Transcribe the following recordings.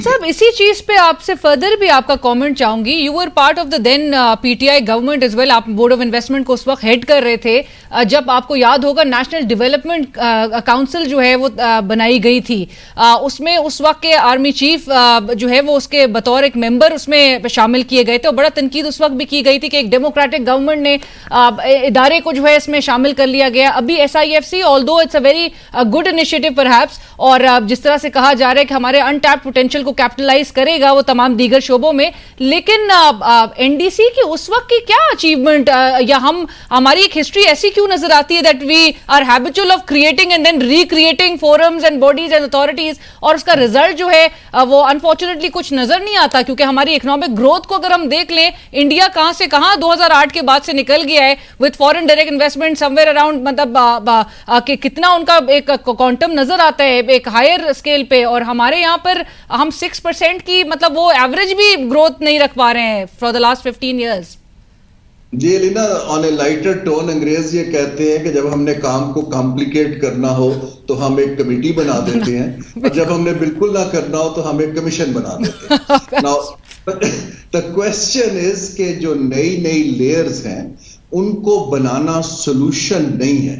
साहब इसी चीज पे आपसे फर्दर भी आपका कमेंट चाहूंगी। You were part of the then PTI government as well. आप बोर्ड ऑफ इन्वेस्टमेंट को उस वक्त हेड कर रहे थे जब आपको याद होगा नेशनल डेवलपमेंट काउंसिल जो है वो बनाई गई थी। उसमें उस वक्त के आर्मी चीफ जो है वो उसके बतौर एक मेंबर उसमें शामिल किए गए थे और बड़ा तनकीद उस वक्त भी की गई थी कि एक डेमोक्रेटिक गवर्नमेंट ने इदारे को जो है इसमें शामिल कर लिया गया। अभी SIFC although it's a very good initiative perhaps, और जिस तरह से कहा जा रहा है कि हमारे अनटैप्ड पोटेंशियल को कैपिटलाइज करेगा वो तमाम दीगर शोबों में, लेकिन NDC की उस वक्त की क्या अचीवमेंट या हमारी एक हिस्ट्री ऐसी क्यों नजर आती है that we are habitual of creating and then recreating forums and bodies and authorities, और उसका रिजल्ट जो है वो अनफॉर्चुनेटली कुछ नजर नहीं आता। क्योंकि हमारी इकोनॉमिक ग्रोथ को अगर हम देख लें, इंडिया कहां से कहां 2008 के बाद से निकल गया है with foreign direct investment somewhere around, मतलब कितना उनका एक क्वांटम नजर आता है एक हायर स्केल पे, और हमारे यहाँ पर हम 6% की मतलब वो एवरेज भी ग्रोथ नहीं रख पा रहे हैं फॉर द लास्ट 15 ईयर्स। जी Leena, on a lighter tone अंग्रेज ये कहते हैं कि जब हमने काम को कॉम्प्लिकेट करना हो तो हम एक कमेटी बना देते हैं और जब हमने बिल्कुल ना करना हो तो हम एक कमीशन बना देते हैं। नाउ द क्वेश्चन इज कि जो नई नई लेयर्स हैं उनको बनाना सोल्यूशन नहीं है।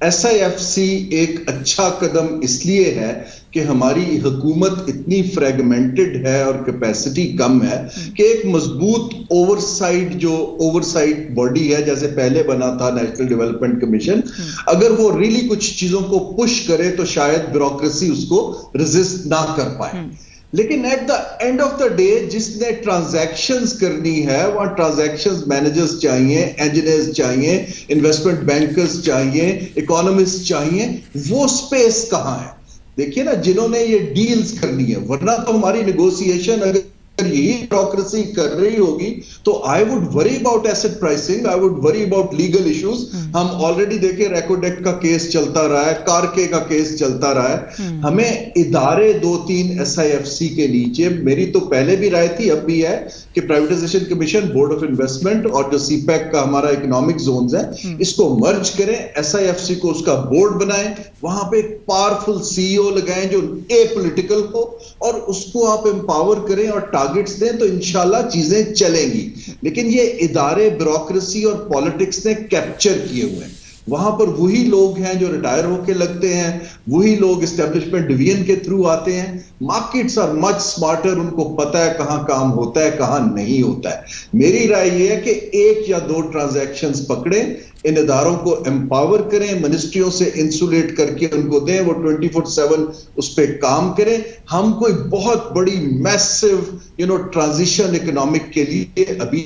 SIFC एक अच्छा कदम इसलिए है कि हमारी हुकूमत इतनी फ्रेगमेंटेड है और कैपेसिटी कम है कि एक मजबूत ओवरसाइट बॉडी है जैसे पहले बना था नेशनल डेवलपमेंट कमीशन, अगर वो रियली कुछ चीजों को पुश करे तो शायद ब्यूरोक्रेसी उसको रेजिस्ट ना कर पाए। लेकिन at the end of the day जिसने ट्रांजैक्शंस करनी है वहां ट्रांजैक्शंस मैनेजर्स चाहिए, इंजीनियर्स चाहिए, इन्वेस्टमेंट बैंकर्स चाहिए, इकोनॉमिस्ट चाहिए। वो स्पेस कहां है? देखिए ना, जिन्होंने ये डील्स करनी है, वरना तो हमारी नेगोशिएशन अगर यही ब्यूरोक्रेसी कर रही होगी तो I would worry about asset pricing, I would worry about legal issues. हम ऑलरेडी देखे रेकोडेक्ट का केस चलता रहा है, कारके का केस चलता रहा है। हमें इदारे 2-3 SIFC के नीचे, मेरी तो पहले भी राय थी अब भी है कि privatisation commission, board of investment और जो CPEC का हमारा इकोनॉमिक जोन्स है इसको मर्ज करें, SIFC को उसका बोर्ड बनाएं, वहां पे एक पावरफुल CEO लगाएं जो एपॉलिटिकल हो और उसको आप एम्पावर करें और टारगेट्स दें तो इंशाल्लाह चीजें चलेंगी। लेकिन ये इदारे ब्यूरोक्रेसी और पॉलिटिक्स ने कैप्चर किए हुए हैं। वहां पर वही लोग हैं जो रिटायर होके लगते हैं, वही लोग एस्टेब्लिशमेंट डिवीजन के थ्रू आते हैं। मार्केट्स आर मच स्मार्टर, उनको पता है कहां काम होता है कहां नहीं होता है। मेरी राय यह है कि 1 या 2 ट्रांजैक्शंस पकड़े, इन इदारों को एम्पावर करें, मिनिस्ट्रियों से इंसुलेट करके उनको दें, वो 24/7 उस पर काम करें। हम कोई बहुत बड़ी मैसिव ट्रांजिशन इकोनॉमिक के लिए अभी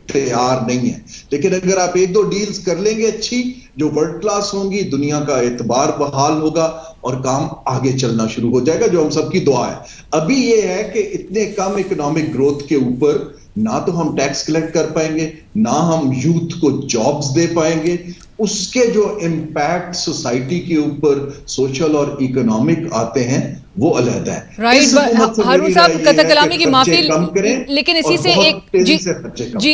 तैयार नहीं है, लेकिन अगर आप 1-2 डील्स कर लेंगे अच्छी जो वर्ल्ड क्लास होंगी, दुनिया का एतबार बहाल होगा और काम आगे चलना शुरू हो जाएगा, जो हम सबकी दुआ है। अभी ये है कि इतने कम इकोनॉमिक ग्रोथ के ऊपर ना तो हम टैक्स कलेक्ट कर पाएंगे, ना हम यूथ को जॉब्स दे पाएंगे। उसके जो इम्पैक्ट सोसाइटी के ऊपर सोशल और इकोनॉमिक आते हैं वो अलग है। राइट हारून साहब, कतकलामी की माफी, लेकिन इसी से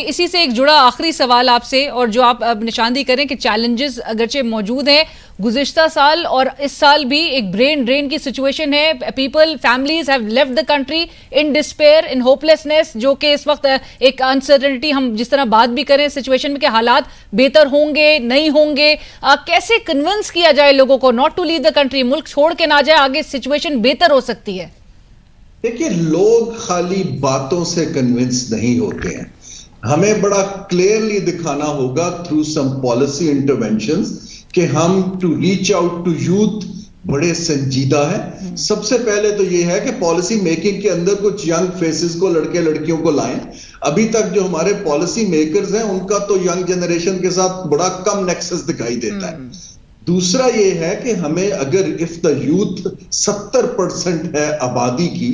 इसी से एक जुड़ा आखिरी सवाल आपसे, और जो आप अब निशानदी करें कि चैलेंजेस अगरचे मौजूद हैं, गुज़िश्ता साल और इस साल भी एक ब्रेन ड्रेन की सिचुएशन है। People, families have left the country in despair, in hopelessness, जो कि इस वक्त एक अनसर्टेनिटी, हम जिस तरह बात भी करें सिचुएशन में कि हालात बेहतर होंगे नहीं होंगे, कैसे कन्विंस किया जाए लोगों को not to leave the country, मुल्क छोड़ के ना जाए, आगे सिचुएशन बेहतर हो सकती है? देखिए, लोग खाली बातों से कन्विंस नहीं होते हैं, हमें बड़ा क्लियरली दिखाना होगा थ्रू सम पॉलिसी इंटरवेंशंस कि हम to reach out to youth बड़े संजीदा है। सबसे पहले तो यह है कि पॉलिसी मेकिंग के अंदर कुछ यंग फेसेस को, लड़के लड़कियों को लाएं। अभी तक जो हमारे पॉलिसी मेकर्स हैं उनका तो यंग जनरेशन के साथ बड़ा कम नेक्सस दिखाई देता है। दूसरा ये है कि हमें, अगर इफ द यूथ 70% है आबादी की,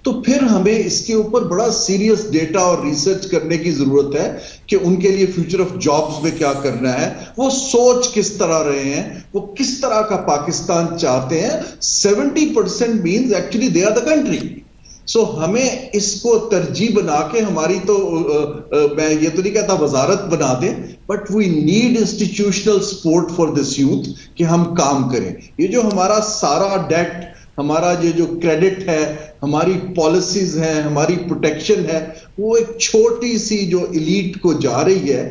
तो फिर हमें इसके ऊपर बड़ा सीरियस डेटा और रिसर्च करने की जरूरत है कि उनके लिए फ्यूचर ऑफ जॉब्स में क्या करना है, वो सोच किस तरह रहे हैं, वो किस तरह का पाकिस्तान चाहते हैं। 70% means actually they are the country. So हमें इसको तरजीह बना के, हमारी तो मैं ये तो नहीं कहता वजारत बना दें, but we need institutional support for this youth कि हम काम करें। ये जो हमारा सारा डेट हमारा ये जो क्रेडिट है, हमारी पॉलिसीज हैं, हमारी प्रोटेक्शन है, वो एक छोटी सी जो इलीट को जा रही है,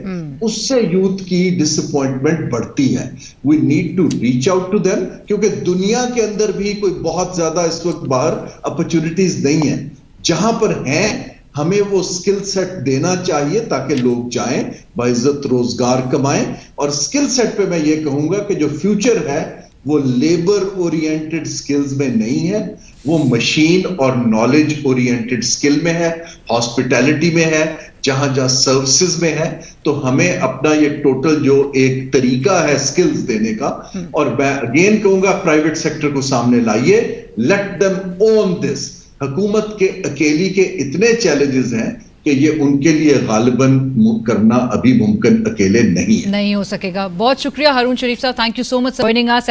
उससे यूथ की डिसअपॉइंटमेंट बढ़ती है। We need to reach out to them, क्योंकि दुनिया के अंदर भी कोई बहुत ज्यादा इस वक्त बाहर अपॉर्चुनिटीज नहीं है। जहां पर हैं, हमें वो स्किल सेट देना चाहिए ताकि लोग जाएं, बाइज्जत रोजगार कमाएं। और स्किल सेट पे मैं ये कहूंगा कि जो फ्यूचर है वो लेबर ओरिएंटेड स्किल्स में नहीं है, वो मशीन और नॉलेज ओरिएंटेड स्किल में है, हॉस्पिटैलिटी में है, जहां जहां सर्विसेज में है। तो हमें अपना ये टोटल जो एक तरीका है स्किल्स देने का, और मैं अगेन कहूंगा प्राइवेट सेक्टर को सामने लाइए, लेट देम ओन दिस। हुकूमत के अकेली के इतने चैलेंजेस हैं कि ये उनके लिए गालिबन करना अभी मुमकिन अकेले नहीं है। नहीं हो सकेगा। बहुत शुक्रिया हारून शरीफ साहब, thank you so much for joining us.